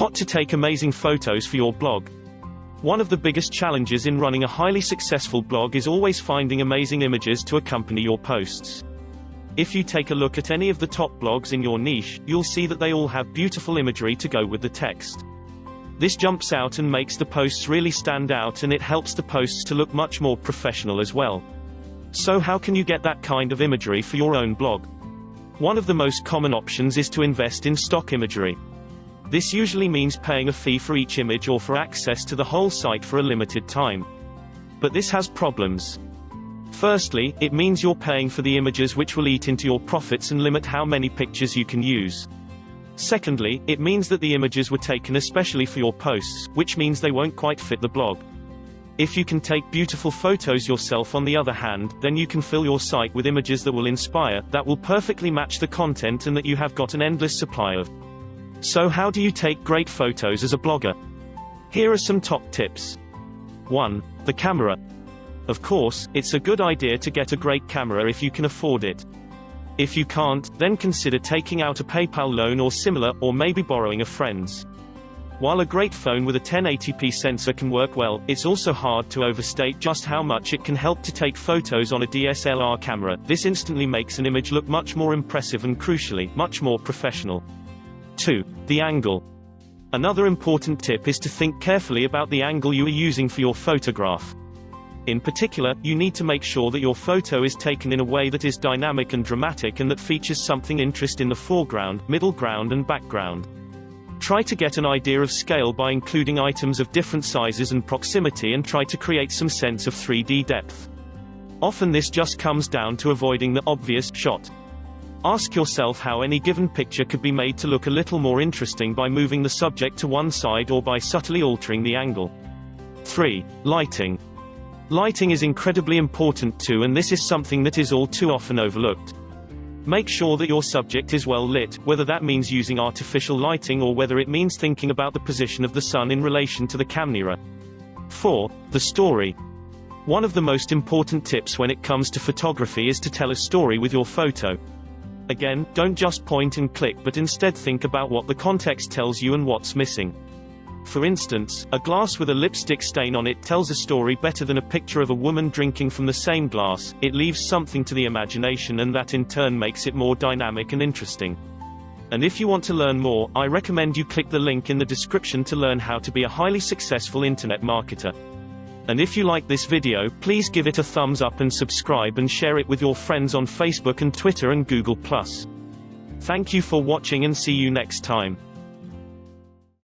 Hot to take amazing photos for your blog. One of the biggest challenges in running a highly successful blog is always finding amazing images to accompany your posts. If you take a look at any of the top blogs in your niche, you'll see that they all have beautiful imagery to go with the text. This jumps out and makes the posts really stand out, and it helps the posts to look much more professional as well. So how can you get that kind of imagery for your own blog? One of the most common options is to invest in stock imagery. This usually means paying a fee for each image or for access to the whole site for a limited time. But this has problems. Firstly, it means you're paying for the images, which will eat into your profits and limit how many pictures you can use. Secondly, it means that the images were taken especially for your posts, which means they won't quite fit the blog. If you can take beautiful photos yourself, on the other hand, then you can fill your site with images that will inspire, that will perfectly match the content, and that you have got an endless supply of. So how do you take great photos as a blogger? Here are some top tips. 1. The camera. Of course, it's a good idea to get a great camera if you can afford it. If you can't, then consider taking out a PayPal loan or similar, or maybe borrowing a friend's. While a great phone with a 1080p sensor can work well, it's also hard to overstate just how much it can help to take photos on a DSLR camera. This instantly makes an image look much more impressive and, crucially, much more professional. 2. The angle. Another important tip is to think carefully about the angle you are using for your photograph. In particular, you need to make sure that your photo is taken in a way that is dynamic and dramatic, and that features something interesting in the foreground, middle ground and background. Try to get an idea of scale by including items of different sizes and proximity, and try to create some sense of 3D depth. Often this just comes down to avoiding the obvious shot. Ask yourself how any given picture could be made to look a little more interesting by moving the subject to one side or by subtly altering the angle. 3. Lighting. Lighting is incredibly important too, and this is something that is all too often overlooked. Make sure that your subject is well lit, whether that means using artificial lighting or whether it means thinking about the position of the sun in relation to the camera. 4. The story. One of the most important tips when it comes to photography is to tell a story with your photo. Again, don't just point and click, but instead think about what the context tells you and what's missing. For instance, a glass with a lipstick stain on it tells a story better than a picture of a woman drinking from the same glass. It leaves something to the imagination, and that in turn makes it more dynamic and interesting. And if you want to learn more, I recommend you click the link in the description to learn how to be a highly successful internet marketer. And if you like this video, please give it a thumbs up and subscribe, and share it with your friends on Facebook and Twitter and Google+. Thank you for watching, and see you next time.